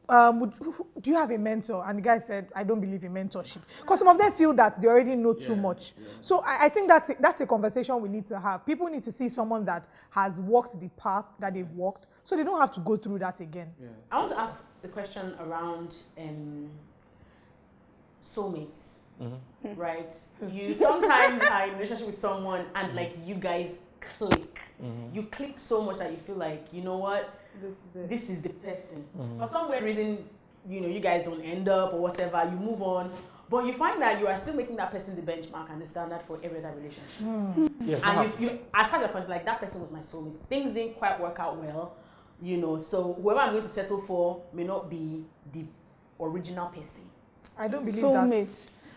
do you have a mentor? And the guy said, I don't believe in mentorship. Because some of them feel that they already know too much. Yeah. So I think that's a conversation we need to have. People need to see someone that has walked the path that they've walked, so they don't have to go through that again. Yeah. I want to ask the question around soulmates, right? You sometimes are in a relationship with someone and like you guys click. You click so much that you feel like, you know what? This is the person. For some weird reason, you know, you guys don't end up or whatever, you move on, but you find that you are still making that person the benchmark and the standard for every other relationship. Yes, and you as far as you're concerned, like that person was my soulmate. Things didn't quite work out well, you know, so whoever I'm going to settle for may not be the original person. I don't believe that.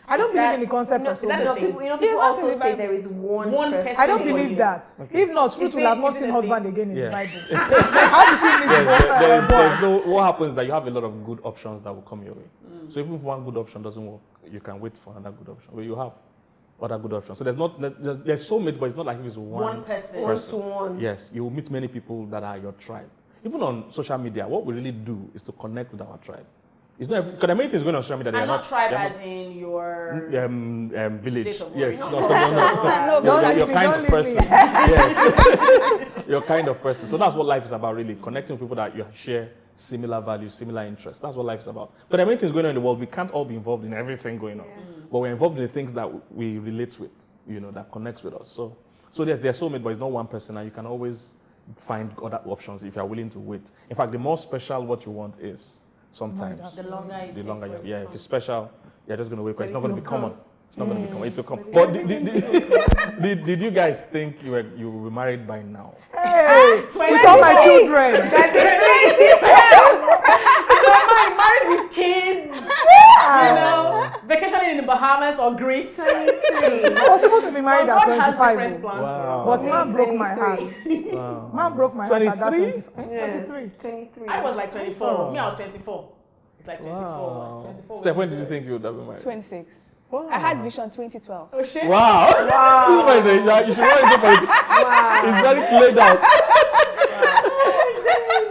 I don't believe in the concept of soulmate. People also say there is one person. I don't believe that. Okay. If not, Ruth will have not seen husband again in the Bible. How does she meet what happens is that you have a lot of good options that will come your way. So even if one good option doesn't work, you can wait for another good option. Well, you have other good options. So there's soulmate, but it's not like if it's one person. One-to-one. Yes, you will meet many people that are your tribe. Even on social media, what we really do is to connect with our tribe. It's not because there are many things going on social media. And not tribe as in your village. Yes, no, your kind of person. Yes, your kind of person. So that's what life is about, really, connecting with people that you share similar values, similar interests. That's what life is about. But there are many things going on in the world. We can't all be involved in everything going on, but we're involved in the things that we relate with, you know, that connects with us. So there's soulmate, but it's not one person, and you can always find other options if you're willing to wait. In fact, the more special what you want is. Sometimes the longer if it's special, you're just going to wait because it's not going to be common. It's not going to be common. It will come. But did you guys think you will be married by now? Hey, with all my children. Married with kids. You know, vacationing in the Bahamas or Greece. I was supposed to be married at 25. Wow. But man broke my heart. Wow. Man broke my heart at that 23. 23. I was like 24. Me, I was 24. It's like 24. Wow. 24. Steph, when did you think you would have been married? 26. Wow. I had vision 2012. Oh shit! Wow! This is you should really go for it. Wow. It's very cleared out.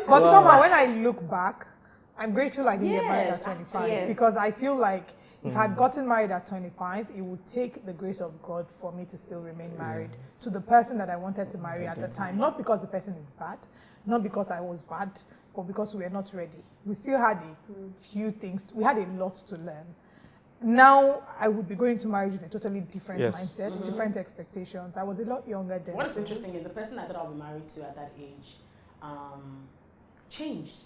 But somehow, when I look back, I'm grateful I didn't get married at 25 because I feel like if I had gotten married at 25, it would take the grace of God for me to still remain married to the person that I wanted to marry at the time. Not because the person is bad, not because I was bad, but because we were not ready. We still had a few things. We had a lot to learn. Now, I would be going to marriage with a totally different mindset, different expectations. I was a lot younger then. What is interesting is the person I thought I'll be married to at that age changed.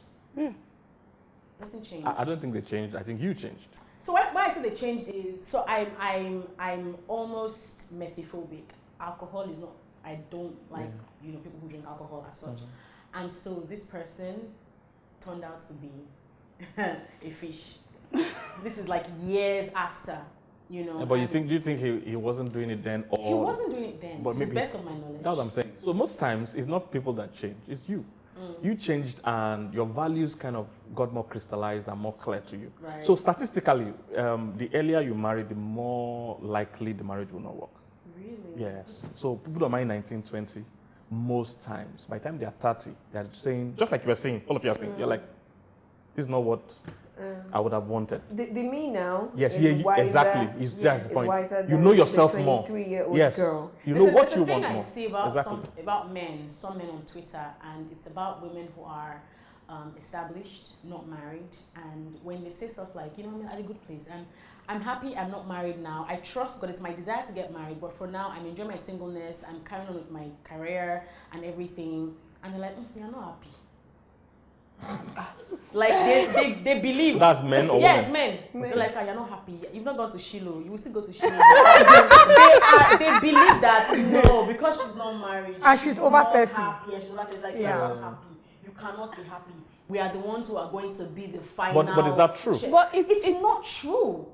Doesn't change. I don't think they changed. I think you changed. So why I say they changed is, so I'm almost methaphobic. Alcohol is not, I don't like, you know, people who drink alcohol as such. And so this person turned out to be a fish. This is like years after, you know. But do you think he wasn't doing it then? Or he wasn't doing it then, but to the best of my knowledge. That's what I'm saying. So most times, it's not people that change, it's you. You changed and your values kind of got more crystallized and more clear to you. Right. So statistically, the earlier you marry, the more likely the marriage will not work. Really? Yes. So people that marry 19, 20, most times, by the time they are 30, they're saying, just like you were saying, all of you are saying, you're like, this is not what I would have wanted. The me now. Yes, wiser, exactly. That's the point. You know yourself more. Yes, girl. you know what you want more. There's a thing I see about some men on Twitter, and it's about women who are established, not married, and when they say stuff like, you know, I'm at a good place, and I'm happy I'm not married now. I trust God. It's my desire to get married, but for now, I'm enjoying my singleness. I'm carrying on with my career and everything, and they're like, you're not happy. Like they believe. That's men or yes, women? men. They're like, you're not happy. You've not gone to Shiloh. You will still go to Shiloh. they believe that no, because she's not married. And she's over 30. Happy. And she's over 30. It's like, you're not happy. You cannot be happy. We are the ones who are going to be the final. But is that true? But it's not true.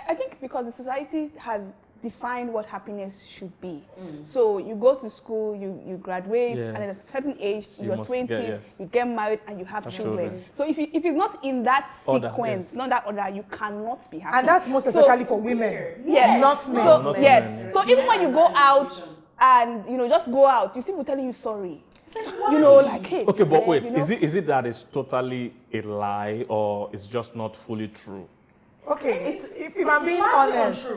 I think because the society has defined what happiness should be. So you go to school, you graduate, and at a certain age, you're 20s, you get married, and you have children. So if it's not in that sequence, not that order, you cannot be happy. And that's most especially for women, not men. So, so even when you go out and, you know, just go out, you see people telling you sorry. You know, like, hey. Okay, but wait, you know? is it that it's totally a lie or it's just not fully true? Okay, if I'm being honest,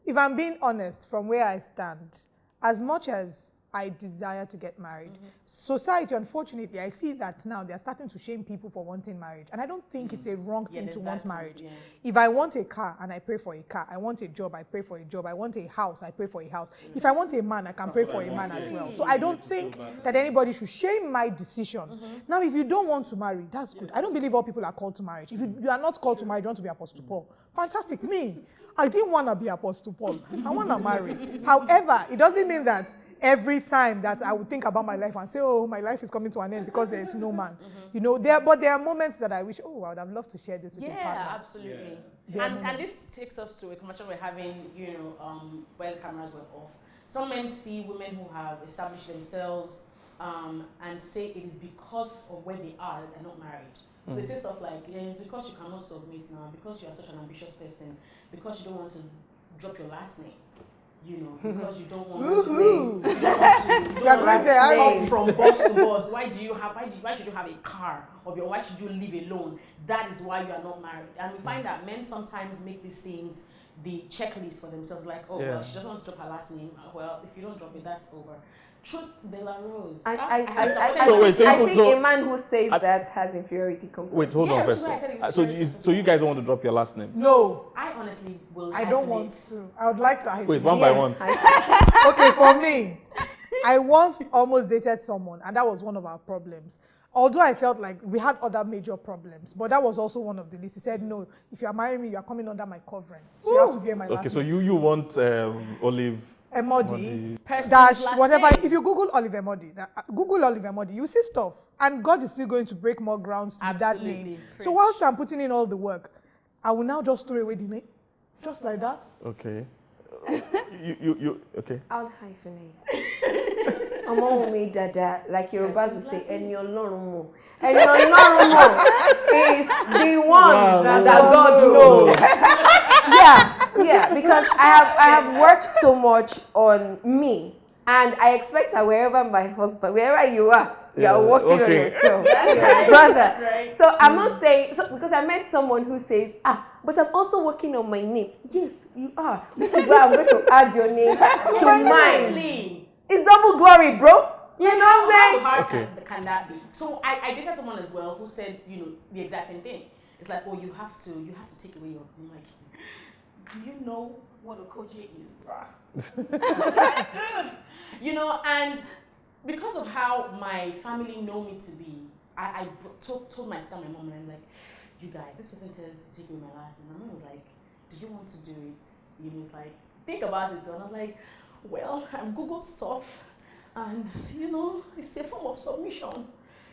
if I'm being honest from where I stand, as much as I desire to get married, society, unfortunately, I see that now they're starting to shame people for wanting marriage. And I don't think it's a wrong thing to want marriage. Yeah. If I want a car and I pray for a car, I want a job, I pray for a job, I want a house, I pray for a house. If I want a man, I can pray for a man as well. So I don't think that anybody should shame my decision. Now, if you don't want to marry, that's good. I don't believe all people are called to marriage. If you are not called to marry, you want to be Apostle Paul. Fantastic. Me, I didn't want to be Apostle Paul. I want to marry. However, it doesn't mean that every time that I would think about my life and say, oh, my life is coming to an end because there is no man. You know, but there are moments that I wish, oh, I would have loved to share this with a partner. Yeah, absolutely. And this takes us to a conversation we're having, when the cameras were off. Some men see women who have established themselves and say it is because of where they are that they're not married. So they say stuff like, yeah, it's because you cannot submit now, because you are such an ambitious person, because you don't want to drop your last name. Because you don't want to come from boss to boss. Why should you have a car? Or why should you live alone? That is why you are not married. And we find that men sometimes make these things the checklist for themselves, like, well, she doesn't want to drop her last name. Well, if you don't drop it, that's over. Truth, Bella Rose. I think a man who says that has inferiority complex. Wait, hold on first. So you guys don't want to drop your last name? No. I honestly will. I don't want to. I would like to. Wait, one by one. Okay, for me, I once almost dated someone, and that was one of our problems. Although I felt like we had other major problems, but that was also one of the list. He said, no, if you are marrying me, you are coming under my covering. So you have to be my last name. Okay, so you want Olive... Emodi, dash, whatever. If you Google Olive Emodi, you see stuff. And God is still going to break more grounds with that name. So whilst I'm putting in all the work, I will now just throw away the name. Just like that. Okay. Okay. I'll hyphenate. Omowunmi Dada, like you're about to say, and your Loromo. And your Loromo is the one that God knows. Yeah, because I have worked so much on me, and I expect that wherever you are working on yourself. Brother. That's right. So I'm not saying, because I met someone who says, but I'm also working on my name. Yes, you are. This is why I'm going to add your name to mine. It's double glory, bro. You know what I'm saying? How hard can that be? So I dated someone as well who said, the exact same thing. It's like, oh, you have to take away your name. Like, do you know what Okojie is, bruh? And because of how my family know me to be, I told my sister, my mom, and I'm like, you guys, this person says take away my last name. My mom was like, did you want to do it? It's like, think about it. And I was like, well, I'm Googled stuff, and it's a form of submission.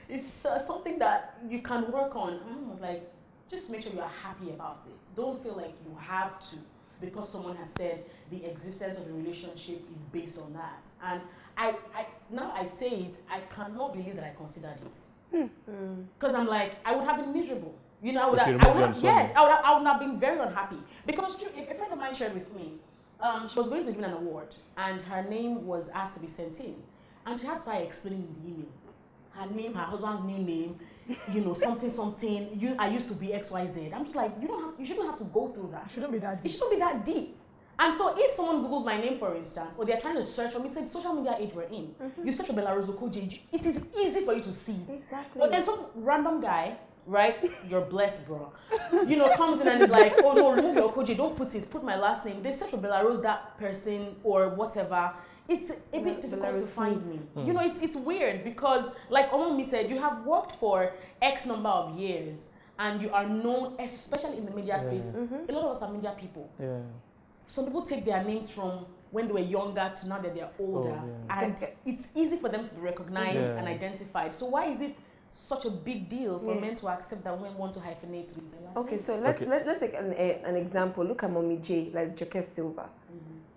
It's something that you can work on. My mom was like, just make sure you are happy about it. Don't feel like you have to, because someone has said the existence of a relationship is based on that. And now I say it, I cannot believe that I considered it. Because I'm like, I would have been miserable. I would have been very unhappy. Because a friend of mine shared with me, she was going to be given an award, and her name was asked to be sent in. And she had to start explaining in the email. Her name, her husband's new name, something. I used to be XYZ. I'm just like, you shouldn't have to go through that. It shouldn't be that deep. It shouldn't be that deep. And so if someone Googles my name, for instance, or they're trying to search for me, say social media age we're in, you search for Bella Rose Okojie, it is easy for you to see it. Exactly. But then some random guy, right, you're blessed, bro, comes in and is like, oh no, remove your Okojie, don't put my last name. They search for Bella Rose, that person, or whatever. It's a bit difficult to find me. It's weird because, like Omowunmi said, you have worked for X number of years and you are known, especially in the media space. A lot of us are media people. Yeah. Some people take their names from when they were younger to now that they're older. And it's easy for them to be recognized and identified. So why is it such a big deal for men to accept that women want to hyphenate with their last names? So let's take an example. Look at Mommy J, like Joke Silva.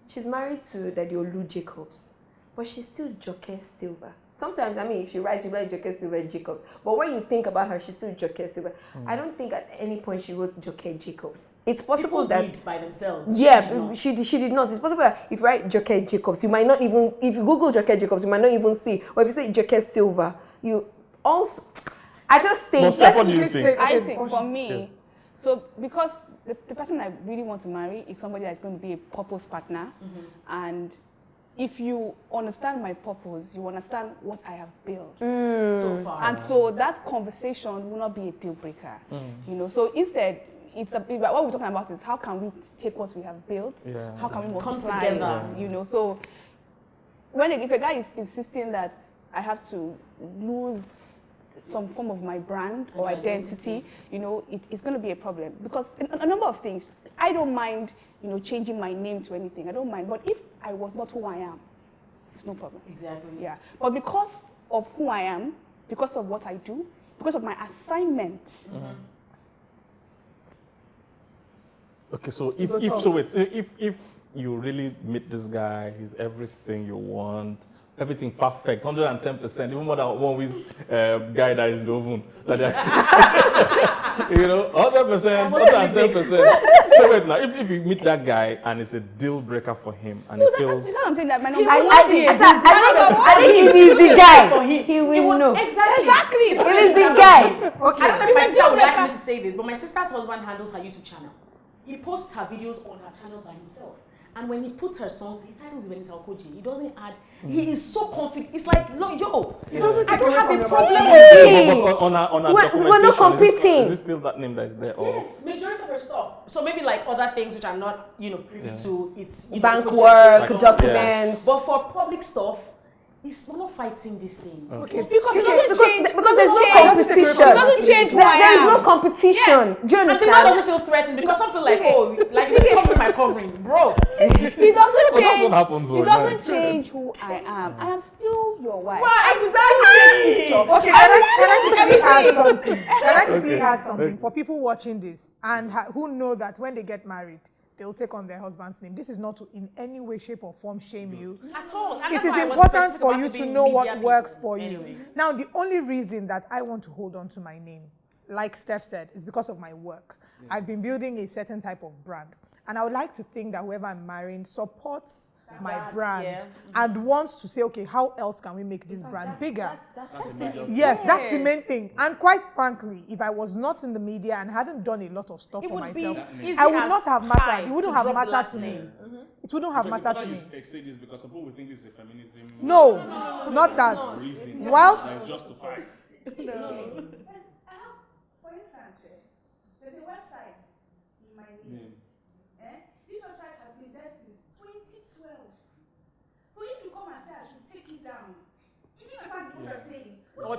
She's married to Daddy Olu Jacobs, but she's still Joke Silva. Sometimes, I mean, if she writes, she'll be like Joke Silva Jacobs. But when you think about her, she's still Joke Silva. I don't think at any point she wrote Joke Jacobs. It's possible People that did by themselves. Yeah, she did not. It's possible that if you write Joke Jacobs, you might not even, if you Google Joke Jacobs, you might not even see. Or if you say Joke Silva, you also, I just think. What do you think? I think for me, yes. so because the person I really want to marry is somebody that's going to be a purpose partner, and if you understand my purpose, you understand what I have built So far. and so that conversation will not be a deal breaker. You know, so instead, what we're talking about is how can we take what we have built, how can we multiply, come together. You know, so if a guy is insisting that I have to lose some form of my brand or identity, you know, it's going to be a problem because a number of things. I don't mind, you know, changing my name to anything. I don't mind, but if I was not who I am, it's no problem. Exactly. Yeah, but because of who I am, because of what I do, because of my assignment. Okay, so if you really meet this guy, he's everything you want, everything perfect, 110%, even more than one with guy that is Dovun. You know, 100%, 110%. So wait now, if you meet that guy and it's a deal breaker for him and he feels... It's not something that might not I think if he's the guy, he will know. Exactly. If he's the guy. Okay. I don't know if my sister would like me to say this, but my sister's husband handles her YouTube channel. He posts her videos on her channel by himself. And when he puts her song, he titles it Okojie. He doesn't add. He is so confident. It's like, no, yo. He doesn't I don't have a problem with with on our We're documentation, not competing. Is it still that name that is there? Or? Yes, majority of her stuff. So maybe like other things which I'm not, you know, privy to. It's Bank Okojie, work, like, documents. But for public stuff, we're not fighting this thing. Okay. because there's no competition. Do you And the man understand? doesn't feel threatened because some feel like, oh, like you're covering my covering, bro. He doesn't That's change. what happens. He doesn't change who I am. I am still your wife. Right, exactly. Okay, can I quickly add something? Can I quickly add something for people watching this and who know that when they get married, they'll take on their husband's name. This is not to in any way, shape, or form shame you. At all. And It that's is why I was important specific for about you it to being know what media works people. for you. Anyway. Now, the only reason that I want to hold on to my name, like Steph said, is because of my work. I've been building a certain type of brand. And I would like to think that whoever I'm marrying supports my brand and wants to say, okay, how else can we make this brand bigger? Yes, that's the main thing. And quite frankly, if I was not in the media and hadn't done a lot of stuff for myself, I would not have mattered. It wouldn't have mattered to me. It wouldn't have mattered to me. Say this because some people think this is a feminism. No, not that. Whilst Justified. For instance, there's a website in my name. This website has been there since 2012. So if you come and say I should take it down, do you understand what you're saying? Or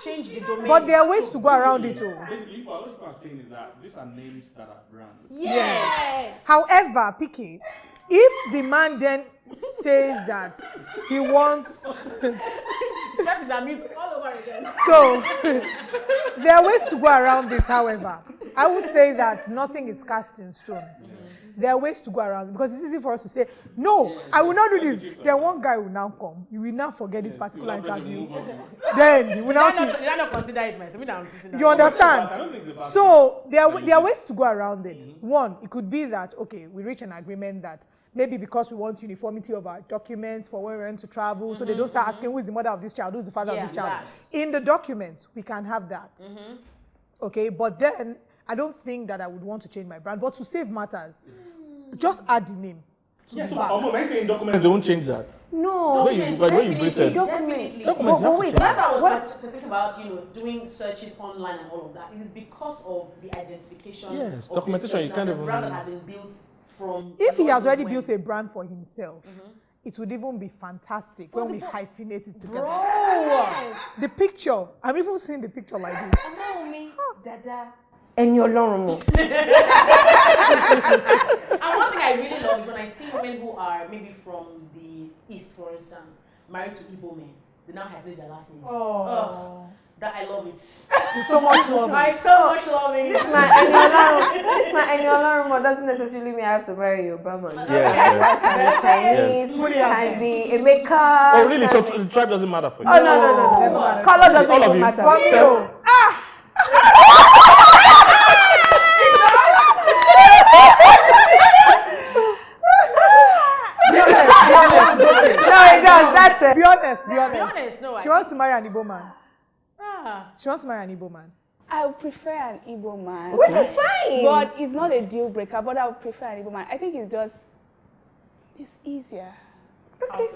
change the domain. but there are ways to go around it all. Basically, what people are saying is that these are names that are brands. Yes. However, Picky, if the man then says that he wants Steph is amused all over again. so there are ways to go around this, however. I would say that nothing is cast in stone. There are ways to go around it because it's easy for us to say, no, I will not do this. Then one guy will now come. You will now forget this particular interview. Then you will now see. Did I not consider it myself? I'm sitting You understand? So there are ways to go around it. One, it could be that, okay, we reach an agreement that maybe because we want uniformity of our documents for when we want to travel, so they don't start asking who is the mother of this child, who is the father of this child. In the documents, we can have that. Okay, but then I don't think that I would want to change my brand. But to save matters, just add the name. Yes, when saying documents, they won't change that. No. When you breathe it. Definitely. Documents, you have to change. That's why I was specific about, doing searches online and all of that. It is because of the identification. Yes, of documentation, you can't even. brand that has been built from. If he has already built a brand for himself, it would even be fantastic when we hyphenate it together. Bro! The picture, I'm even seeing the picture like this. Omowunmi Dada. And your Loromo. And one thing I really love is when I see women who are maybe from the East, for instance, married to Igbo men, they now have their last names. That I love it. It's so much love. I so much love it. It's not any alarm doesn't necessarily mean I have to marry your Obama. Yes. Chinese, can be a maker. Oh, really? So the tribe doesn't matter for you? Oh, no. Color doesn't All of you. matter. For me, Be honest. No, it does. That's it. Be honest. Be honest. No, She wants to marry an Igbo man. Ah. She wants to marry an Igbo man. I would prefer an Igbo man. Which is fine. But it's not a deal breaker, but I would prefer an Igbo man. I think it's easier. Okay.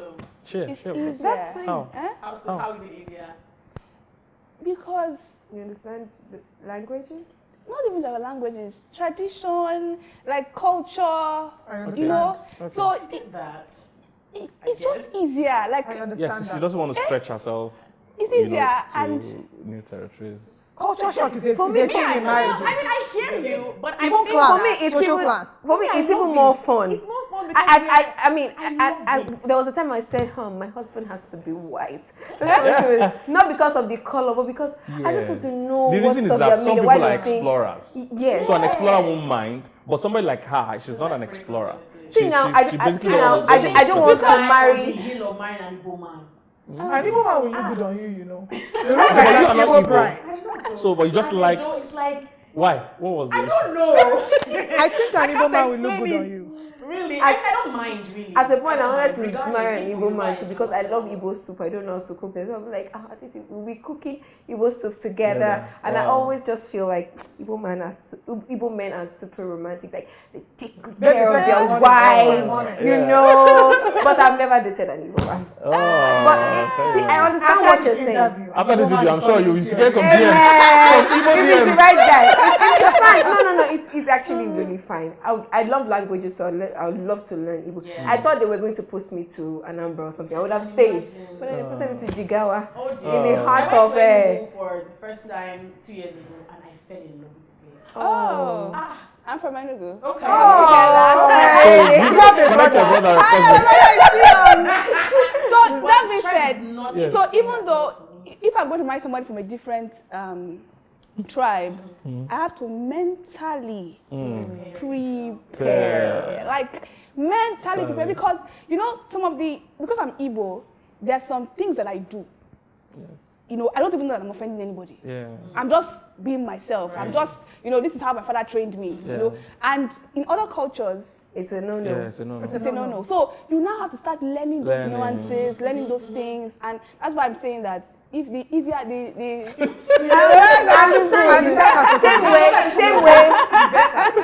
Sure. It's easier. That's fine. How? How is it easier? Because You understand the languages? not even the languages, tradition, like culture, I understand. you know. Okay. So That. it's just easier. Like I understand Yes, she that. doesn't want to stretch herself. it's You easier know, to and new territories. Culture shock is a For me, thing in marriages. I hear you, but I Even think class, For me, it's social even, class. For me, I it's love even it. more fun. It's more fun because I love it. there was a time I said, my husband has to be white. Not because of the color, but because I just want to know The what's reason is up that their some meaning, people why are they think- explorers. Yes. So an explorer won't mind, but somebody like her, she's not an explorer. See now, I don't doesn't want to understand. marry. an Igbo man. An Igbo man will look good on you, you know. You look But like you an are not Igbo Igbo. bride. So, but you just like. It's like Why? What was the I issue? don't know. I think an Igbo man will look explain good on it. you. Really, I don't mind really. At a point, I wanted to Regardless, marry an if Igbo you man like too because I love Igbo soup. I don't know how to cook it. So I'm like, I think we'll be cooking Igbo soup together. Yeah. And I Wow. always just feel like Igbo men are super romantic. Like they take good They care of take their care of wives, money. you Yeah. know. But I've never dated an Igbo man. Oh, But see, I understand what you're saying. After this video, I'm sure you will get some Amen. DMs. Some Igbo If it's the DMs. right guy. It's fine. No. It's actually really fine. I love languages, so I would love to learn Igbo. Yeah. I thought they were going to post me to Anambra or something. I would have stayed. But then they posted me to Jigawa. Oh In dear. the heart I of went to Enugu for the first time 2 years ago, and I fell in love with the place. oh, Ah, I'm from Enugu. okay. You have a Connect your brother. brother. cousin. So that being Tribe is said, not Yes. so even though if I'm going to marry somebody from a different tribe, I have to mentally prepare. Like mentally prepare because you know because I'm Igbo, there's some things that I do. Yes. You know, I don't even know that I'm offending anybody. Yeah. I'm just being myself. I'm just, this is how my father trained me. Yeah. You know, and in other cultures, It's a no-no. Yeah, it's a no. it's a no-no. So you now have to start learning those nuances, learning those things, and that's why I'm saying that if the easier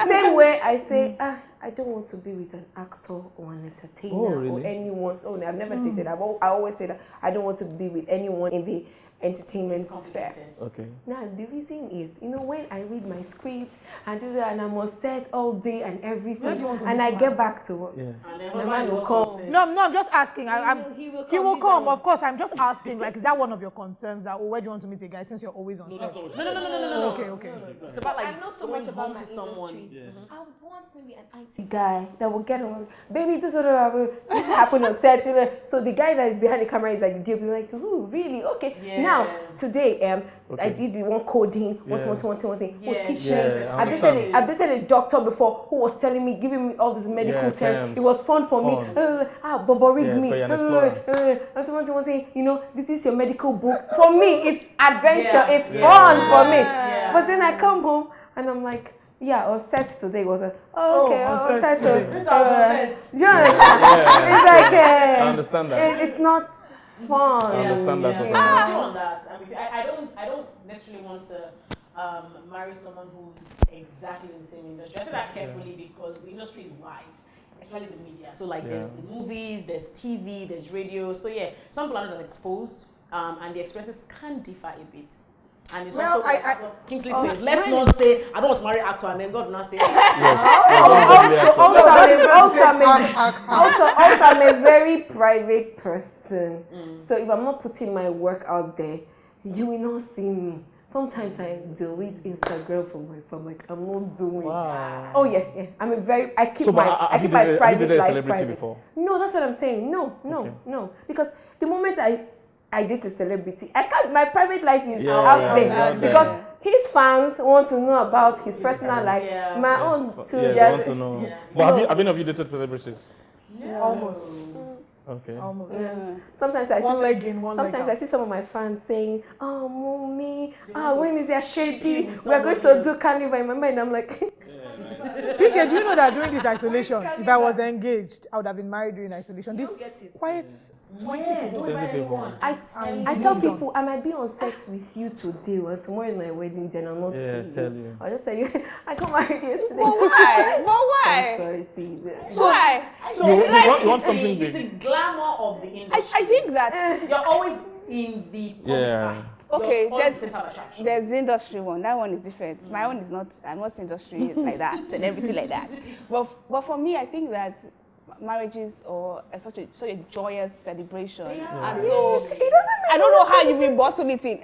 Same way I say, I don't want to be with an actor or an entertainer or anyone. Oh, no, I've never dated. I always say that I don't want to be with anyone in the entertainment sphere. Okay. Now the reason is, when I read my script and do that, and I'm on set all day and everything, and I get back to work. Yeah. The man will come. No, I'm just asking. He will He will come, of course. I'm just asking. Like, is that one of your concerns? That where do you want to meet a guy since you're always on set? No. Okay. It's about like I know so going much about home my to someone. industry. I would want maybe an IT Guy that will get on, baby, this happened on set. So the guy that is behind the camera is like, they'll be like, ooh, really? Okay. Yeah. Now today, I did the one coding, one thing. Yeah. Teaching. Yeah, I've dated a doctor before who was telling me, giving me all these medical terms. terms. It was fun for me. Bobo rig me. for an explorer. One thing, this is your medical book. For me, it's adventure. Yeah. It's fun for me. Yeah. But then I come home and I'm like, on set today was okay. on set today. That's how I said. It's like I understand that. it's not fun. I understand that. Yeah. totally. On that. I mean, I don't necessarily want to marry someone who's exactly in the same industry. I say that carefully because the industry is wide, especially the media. So like there's the movies, there's TV, there's radio. So yeah, some people are not exposed, and the experiences can differ a bit. And it's also what Kingsley said, let's not say I don't want to marry actor and then God will not say Also, I'm a very private person. So if I'm not putting my work out there, you will not see me. Sometimes I delete Instagram from my phone, like I'm not doing. Wow. Oh yeah. I keep So, my have you private dated a life celebrity private. before? No, that's what I'm saying. No. Because the moment I date a celebrity, I can't. My private life is out there because his fans want to know about his personal life. Yeah. My own too. Yeah, they want to know. Yeah. But have any of you dated celebrities? No. Almost. Okay. Almost. Sometimes I One see, leg in, one leg sometimes out. I see some of my fans saying, "Oh, mommy, when is your ship shady? in We're going to somebody do carnival." In my mind, I'm like, PK, do you know that during this isolation, if I was engaged, I would have been married during isolation. This quiet 20 people. Don't invite anyone. I tell people I might be on sex with you today, or tomorrow is my wedding, then I'll not tell you. I'll just tell you, I got married yesterday. But why? But why? I'm sorry, Steve. Why? So you want something It's the big? glamour of the industry. I think that You're always in the public eye. okay, You're always the center of attraction. there's the industry one. That one is different. My own is not. I'm not industry like that and everything like that. But for me, I think that marriages are such a joyous celebration, and so I don't know how you will bottle it in.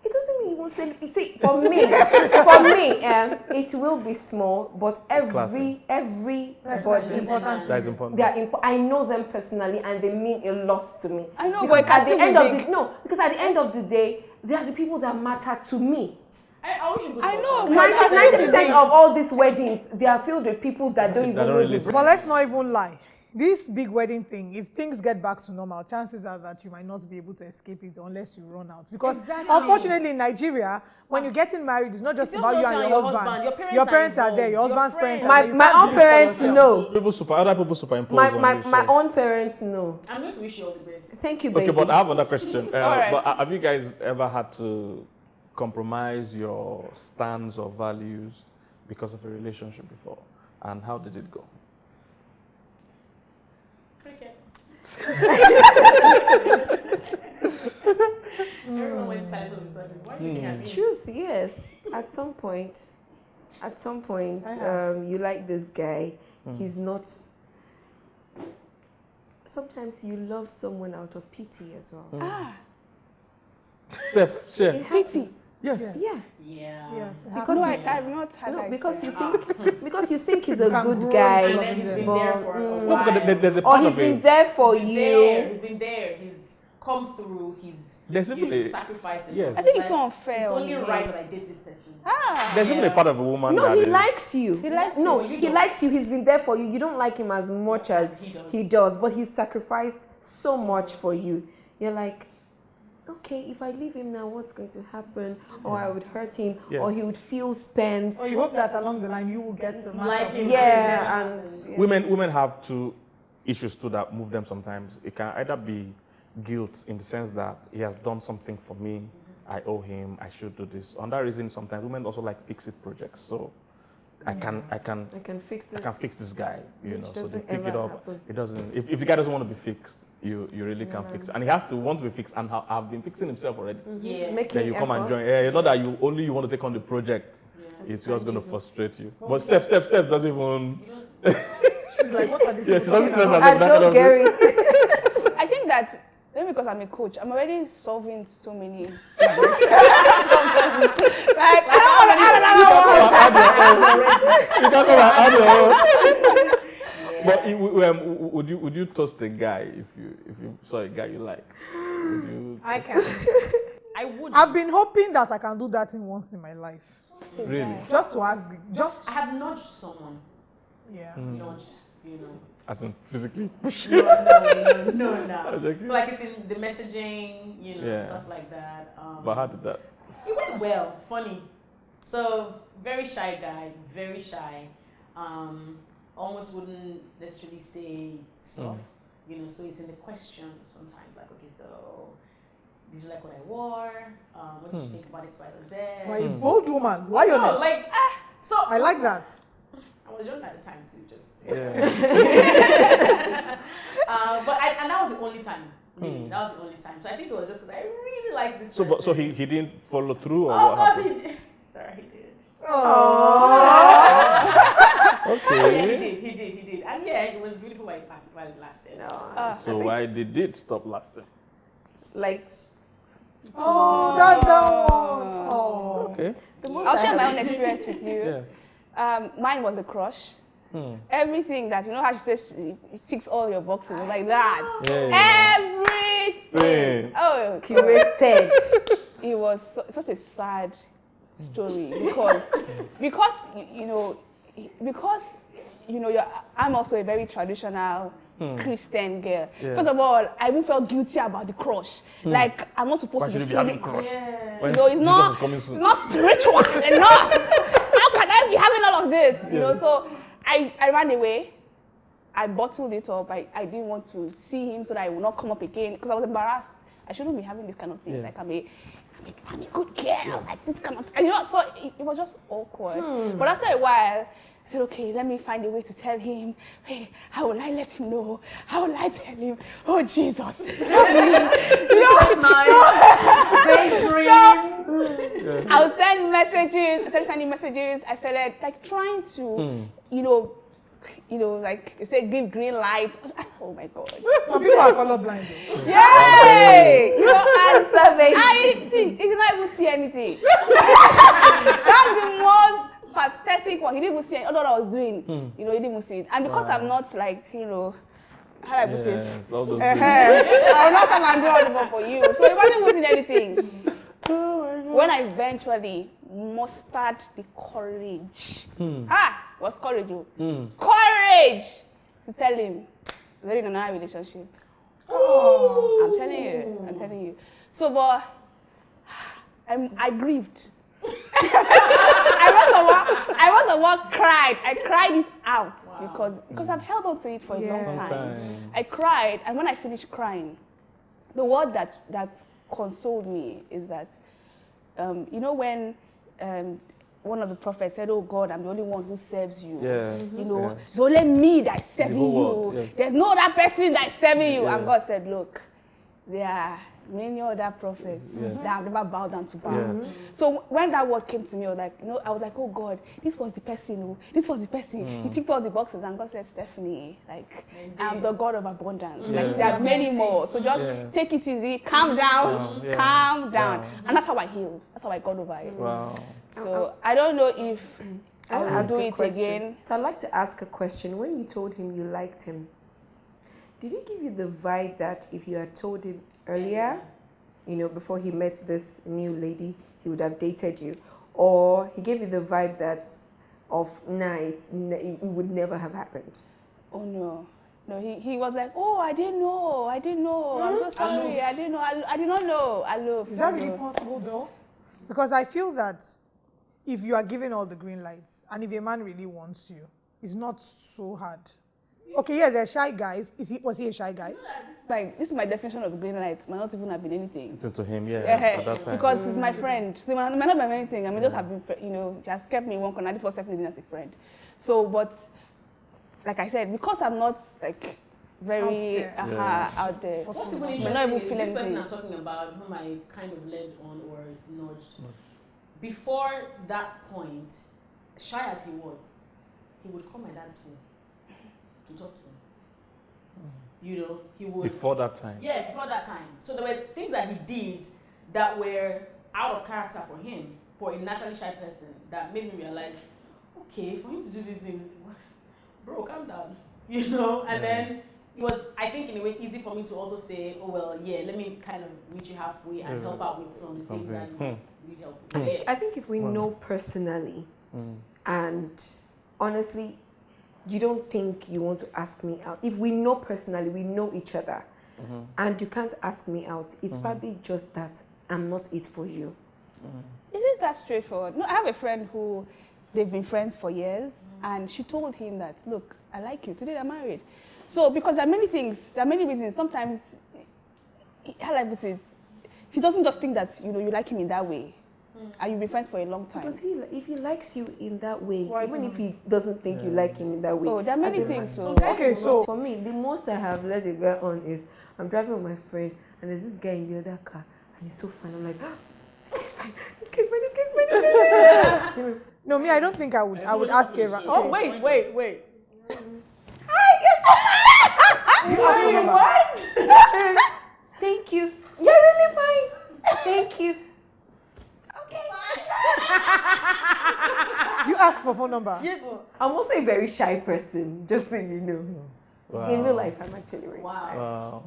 It doesn't mean you won't say. See, for me, it will be small, but everybody, That's important. That is important. they are I know them personally, and they mean a lot to me. I know, because but at the end of because at the end of the day, they are the people that matter to me. I wish you could I watch know, it. but 90% of all these weddings, they are filled with people that don't even don't know really the But let's not even lie. This big wedding thing, if things get back to normal, chances are that you might not be able to escape it unless you run out. Because unfortunately in Nigeria, when you're getting married, it's not just about you and your husband. Your parents are there, your husband's parents are there. My own parents know. Other people superimpose on you. My own parents know. I'm going to wish you all the best. Thank you, baby. Okay, but I have another question. right. But have you guys ever had to compromise your stands or values because of a relationship before? And how did it go? Everyone went silent on the sudden. Why do you think I mean? Truth, yes. At some point, you like this guy. He's not. Sometimes you love someone out of pity as well. Steph, share. pity. Yes. Yeah. Yeah. Yes. Because No, I've not had that because you think he's a can good grow guy. And then he's been there for a No, while. because there's a Or part he's of been it. there for He's been you. there. He's been there. He's come through. He's There's even a- sacrificed. and yes. I think like, it's so unfair. It's on only me. right that I date this person. There's even a part of a woman No, that he is- likes you. He likes No, you, but you he don't. likes you. He's been there for you. You don't like him as much as he does. but he's sacrificed so much for you. You're like, okay, if I leave him now, what's going to happen? Or I would hurt him, or Yes. he would feel spent. Or you hope that along the line you will get to match Like up. him. Yeah, and Women have two issues too that move them sometimes. It can either be guilt in the sense that he has done something for me, I owe him, I should do this. On that reason, sometimes women also like fix-it projects. So I can I can fix it. fix this guy, you know. So they doesn't pick it ever up. happen. It doesn't. If the guy doesn't want to be fixed, you really can fix it, and he has to want to be fixed. And have been fixing himself already. Yeah. Making Then you come and efforts. join. Yeah, not that you want to take on the project. It's just going to frustrate you. But Steph doesn't even. She's like, what are these Yeah, people she doesn't talking stress about? I don't get it. I think that maybe because I'm a coach, I'm already solving so many. Like You can't come and add your own. But would you toast a guy if you saw a guy you liked? Would you? I can. I would. I've been hoping that I can do that thing once in my life. Really? Just to ask, just, I have nudged someone. yeah. Nudged, you know. As in physically? No. Okay. So like it's in the messaging, you know, Yeah. stuff like that. But how did that? It went well, funny. So very shy guy, very shy. Almost wouldn't necessarily say stuff, you know. So it's in the questions sometimes, like, okay, so did you like what I wore? What did you think about X, Y, or Z? Why a bold woman, lioness. No, like so. I like that. I was young at the time too, just. Yeah. And that was the only time. Really, that was the only time. So I think it was just because I really like this. So, person. so he didn't follow through, or Of what course happened? he did. Sorry, he did. Okay. He did. And yeah, it was beautiful while it lasted. So why did it stop lasting? Like, Oh, that's that one. Oh. Okay. I'll share my own experience with you. Yes. Mine was a crush. Everything that, you know how she says she ticks all your boxes like that. Yeah. Everything. Oh, curated. it was such a sad story because I'm also a very traditional Christian girl. Yes. First of all, I even felt guilty about the crush. Like I'm not supposed to be having feeling crush. Yeah. When It's Jesus not is coming soon. not spiritual enough. How can I be having all of this? So I ran away. I bottled it up. I didn't want to see him so that I would not come up again because I was embarrassed. I shouldn't be having this kind of things. Yes. Like I'm a good girl. Like this kind of, so it was just awkward. But after a while, I said, okay, let me find a way to tell him. Hey, how will I let him know? How will I tell him? Oh Jesus! Help me! Daydreams. I'll send messages. I started sending messages. I started like trying to, like say give green light. Oh my God! Some people are colorblind. Yay! I did not even see anything. That's the most pathetic one. He didn't even see all that I was doing. He didn't even see it. And because I'm not like, how do I put this? I will not come and do all the work for you. So he wasn't even seeing anything. When I eventually mustered the courage, what's courage? Courage to tell him we're in another relationship. I'm telling you. So, but I grieved. I was the one cried. I cried it out because I've held on to it for a long time. I cried, and when I finished crying, the word that consoled me is that, when one of the prophets said, "Oh God, I'm the only one who serves you." Yes. It's only me that's serving you. Yes. There's no other person that's serving you. And God said, "Look, there are many other prophets that have never bowed down to Baal." Yes. So when that word came to me, I was like, oh God, this was the person. He ticked all the boxes, and God said, Stephanie, I'm the God of abundance. Like there are many more. So just take it easy, calm down, calm down. And that's how I healed. That's how I got over it. Wow. So I don't know if I will do it again. So I'd like to ask a question. When you told him you liked him, did he give you the vibe that if you had told him earlier, before he met this new lady, he would have dated you? Or he gave you the vibe that it would never have happened? Oh no. No, he was like, oh, I didn't know. I'm so sorry. I didn't know. I did not know. I love. Is that really possible though? Because I feel that if you are given all the green lights and if a man really wants you, it's not so hard. Okay, yeah, they're shy guys. Was he a shy guy? This is my definition of green light. Might not even have been anything. It's into him, at that time. Because he's my friend. So it might not have been anything. I mean, just have been, just kept me in one corner. This was definitely as a friend. So, but like I said, because I'm not very out there. What's even interesting is this person I'm talking about, whom I kind of led on or nudged. Before that point, shy as he was, he would call my dad's phone to talk to him. He would. Before that time? Yes, before that time. So there were things that he did that were out of character for him, for a naturally shy person, that made me realize, okay, for him to do these things, bro, calm down. And then it was, I think, in a way, easy for me to also say, oh, well, let me kind of meet you halfway and help out with some of the things that you need help with. I think if we know personally, and honestly, you don't think you want to ask me out. If we know personally, we know each other, and you can't ask me out, it's probably just that I'm not it for you. Isn't that straightforward? No, I have a friend who, they've been friends for years, and she told him that, look, I like you. Today they're married. So, because there are many things, there are many reasons. Sometimes, how I put it, he doesn't just think that, you like him in that way. And you've been friends for a long time. Because if he likes you in that way, even if he doesn't think you like him in that way. Oh, there are many things. So for me, the most I have let a guy on is I'm driving with my friend and there's this guy in the other car and he's so fun. I'm like, this guy's fine. No, me, I don't think I would ask a okay. Oh, wait. Hi, yes. What? Thank you. You're really fine. Thank you. Do you ask for phone number? I'm also a very shy person, just so you know. Wow. In real life, I'm actually very shy. Wow.